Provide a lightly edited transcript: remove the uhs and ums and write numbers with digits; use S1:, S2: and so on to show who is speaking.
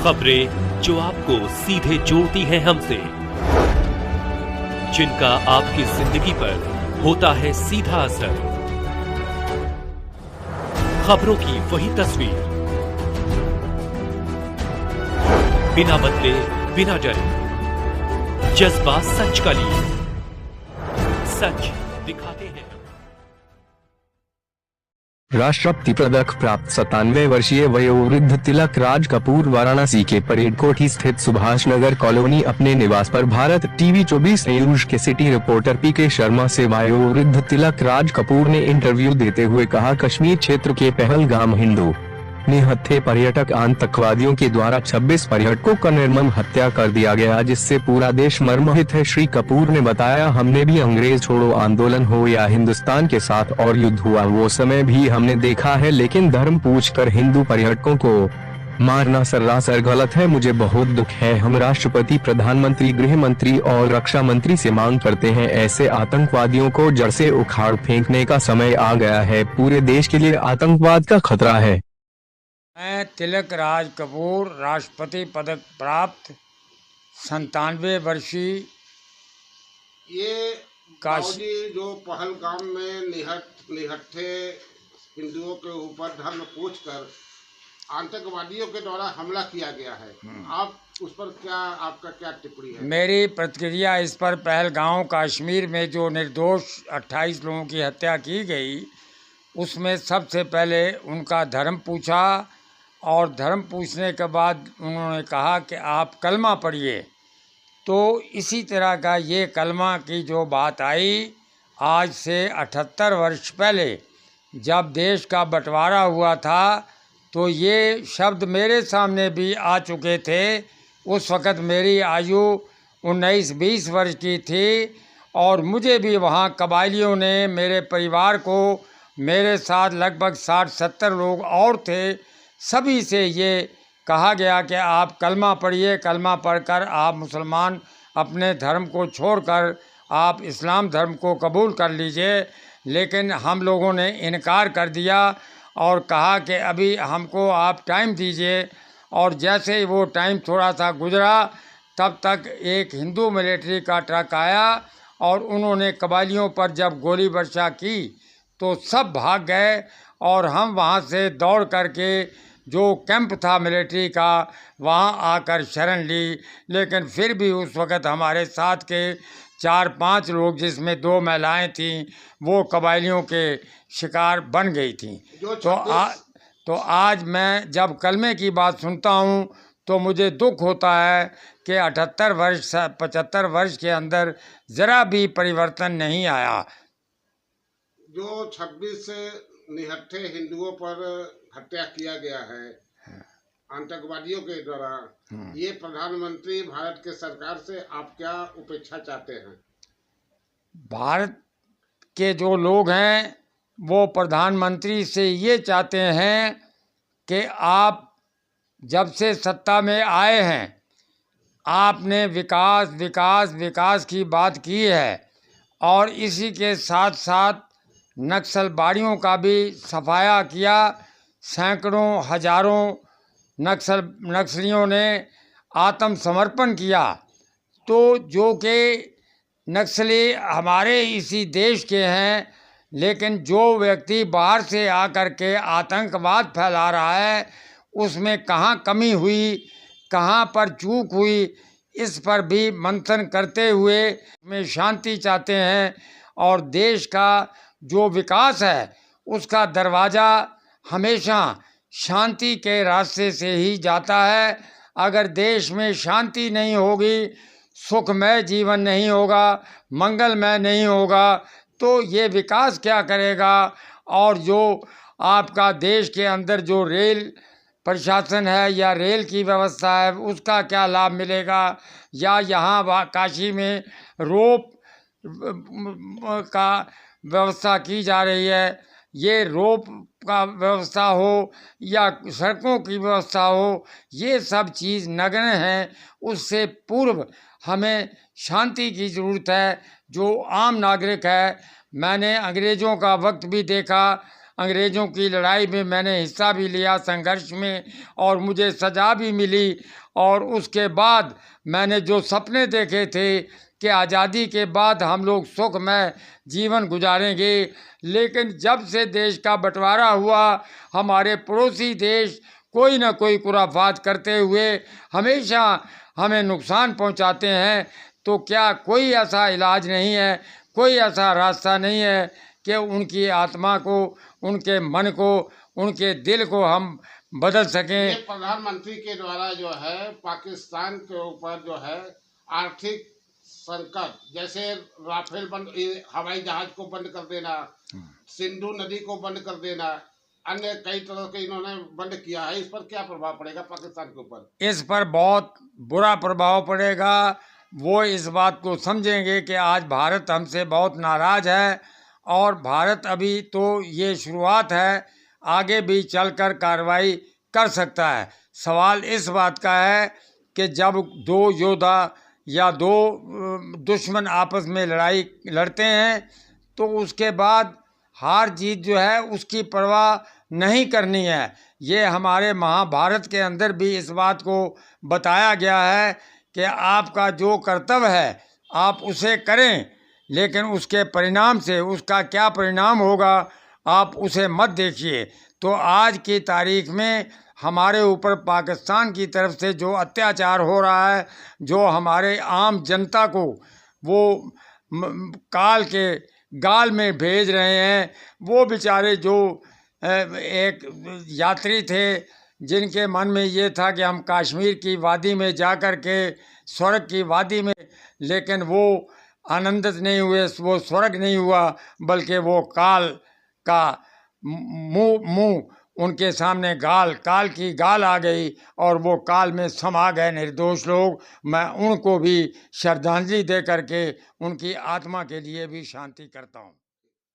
S1: खबरें जो आपको सीधे जोड़ती हैं हमसे, जिनका आपकी जिंदगी पर होता है सीधा असर। खबरों की वही तस्वीर, बिना बदले बिना डरे, जज्बा सच का लिए, सच दिखाते हैं।
S2: राष्ट्रपति पदक प्राप्त 97 वर्षीय वयोवृद्ध तिलक राज कपूर वाराणसी के परेड कोठी स्थित सुभाष नगर कॉलोनी अपने निवास पर भारत टीवी 24 न्यूज के सिटी रिपोर्टर पीके शर्मा से वयोवृद्ध तिलक राज कपूर ने इंटरव्यू देते हुए कहा, कश्मीर क्षेत्र के पहलगाम हिंदू निहत्थे पर्यटक आतंकवादियों के द्वारा 26 पर्यटकों का निर्मम हत्या कर दिया गया, जिससे पूरा देश मर्माहत है। श्री कपूर ने बताया, हमने भी अंग्रेज छोड़ो आंदोलन हो या हिंदुस्तान के साथ और युद्ध हुआ, वो समय भी हमने देखा है, लेकिन धर्म पूछकर हिंदू पर्यटकों को मारना सरासर गलत है। मुझे बहुत दुख है। हम राष्ट्रपति, प्रधानमंत्री, गृह मंत्री और रक्षा मंत्री से मांग करते हैं, ऐसे आतंकवादियों को जड़ से उखाड़ फेंकने का समय आ गया है। पूरे देश के लिए आतंकवाद का खतरा है।
S3: मैं तिलक राज कपूर, राष्ट्रपति पदक प्राप्त 97 वर्षीय
S4: ये बाबूजी जो पहलगाम में निहत्थे हिंदुओं के ऊपर धर्म पूछकर आतंकवादियों के द्वारा हमला किया गया है, आप उस पर आपका क्या टिप्पणी है?
S3: मेरी प्रतिक्रिया इस पर, पहलगाम कश्मीर में जो निर्दोष 28 लोगों की हत्या की गई, उसमें सबसे पहले उनका धर्म पूछा और धर्म पूछने के बाद उन्होंने कहा कि आप कलमा पढ़िए। तो इसी तरह का ये कलमा की जो बात आई, आज से 78 वर्ष पहले जब देश का बंटवारा हुआ था, तो ये शब्द मेरे सामने भी आ चुके थे। उस वक़्त मेरी आयु 19-20 वर्ष की थी और मुझे भी वहाँ कबायलियों ने, मेरे परिवार को, मेरे साथ लगभग 60-70 लोग और थे, सभी से ये कहा गया कि आप कलमा पढ़िए, कलमा पढ़कर आप मुसलमान अपने धर्म को छोड़कर आप इस्लाम धर्म को कबूल कर लीजिए। लेकिन हम लोगों ने इनकार कर दिया और कहा कि अभी हमको आप टाइम दीजिए। और जैसे ही वो टाइम थोड़ा सा गुजरा, तब तक एक हिंदू मिलिट्री का ट्रक आया और उन्होंने कबायलियों पर जब गोली वर्षा की तो सब भाग गए और हम वहाँ से दौड़ करके जो कैंप था मिलिट्री का, वहाँ आकर शरण ली। लेकिन फिर भी उस वक़्त हमारे साथ के 4-5 लोग, जिसमें 2 महिलाएं थीं, वो कबायलियों के शिकार बन गई थीं। तो आज मैं जब कलमे की बात सुनता हूँ तो मुझे दुख होता है कि 75 वर्ष के अंदर ज़रा भी परिवर्तन नहीं आया।
S4: जो 26 निहत्थे हिंदुओं पर हत्या किया गया है आतंकवादियों के द्वारा, ये प्रधानमंत्री भारत के सरकार से आप क्या अपेक्षा चाहते हैं?
S3: भारत के जो लोग हैं वो प्रधानमंत्री से ये चाहते हैं कि आप जब से सत्ता में आए हैं, आपने विकास विकास विकास की बात की है और इसी के साथ साथ नक्सलबाड़ियों का भी सफाया किया। सैकड़ों हजारों नक्सलियों ने आत्मसमर्पण किया। तो जो कि नक्सली हमारे इसी देश के हैं, लेकिन जो व्यक्ति बाहर से आकर के आतंकवाद फैला रहा है, उसमें कहाँ कमी हुई, कहाँ पर चूक हुई, इस पर भी मंथन करते हुए में शांति चाहते हैं। और देश का जो विकास है उसका दरवाज़ा हमेशा शांति के रास्ते से ही जाता है। अगर देश में शांति नहीं होगी, सुखमय जीवन नहीं होगा, मंगलमय नहीं होगा, तो ये विकास क्या करेगा? और जो आपका देश के अंदर जो रेल प्रशासन है या रेल की व्यवस्था है, उसका क्या लाभ मिलेगा? या यहाँ काशी में रोप का व्यवस्था की जा रही है, ये रोप का व्यवस्था हो या सड़कों की व्यवस्था हो, ये सब चीज़ नगण्य हैं। उससे पूर्व हमें शांति की ज़रूरत है। जो आम नागरिक है, मैंने अंग्रेज़ों का वक्त भी देखा, अंग्रेज़ों की लड़ाई में मैंने हिस्सा भी लिया, संघर्ष में, और मुझे सज़ा भी मिली। और उसके बाद मैंने जो सपने देखे थे कि आज़ादी के बाद हम लोग सुखमय जीवन गुजारेंगे, लेकिन जब से देश का बंटवारा हुआ, हमारे पड़ोसी देश कोई ना कोई खुराफात करते हुए हमेशा हमें नुकसान पहुंचाते हैं। तो क्या कोई ऐसा इलाज नहीं है, कोई ऐसा रास्ता नहीं है कि उनकी आत्मा को, उनके मन को, उनके दिल को हम बदल सकें?
S4: ये प्रधानमंत्री के द्वारा जो है पाकिस्तान के ऊपर जो है आर्थिक संकट, जैसे राफेल हवाई जहाज को बंद कर देना, सिंधु नदी को बंद कर देना, अन्य कई तरह के इन्होंने बंद किया है। इस पर क्या प्रभाव पड़ेगा पाकिस्तान के ऊपर?
S3: इस पर बहुत बुरा प्रभाव पड़ेगा। वो इस बात को समझेंगे कि आज भारत हमसे बहुत नाराज़ है, और भारत अभी तो ये शुरुआत है, आगे भी चलकर कार्रवाई कर सकता है। सवाल इस बात का है कि जब दो योद्धा या दो दुश्मन आपस में लड़ाई लड़ते हैं, तो उसके बाद हार जीत जो है उसकी परवाह नहीं करनी है। ये हमारे महाभारत के अंदर भी इस बात को बताया गया है कि आपका जो कर्तव्य है आप उसे करें, लेकिन उसके परिणाम से, उसका क्या परिणाम होगा आप उसे मत देखिए। तो आज की तारीख में हमारे ऊपर पाकिस्तान की तरफ से जो अत्याचार हो रहा है, जो हमारे आम जनता को वो काल के गाल में भेज रहे हैं, वो बेचारे जो एक यात्री थे जिनके मन में ये था कि हम कश्मीर की वादी में जाकर के, स्वर्ग की वादी में, लेकिन वो आनंदित नहीं हुए, वो स्वर्ग नहीं हुआ, बल्कि वो काल का मुंह उनके सामने काल की गाल आ गई, और वो काल में समा गए निर्दोष लोग। मैं उनको भी श्रद्धांजलि दे करके उनकी आत्मा के लिए भी शांति करता हूँ।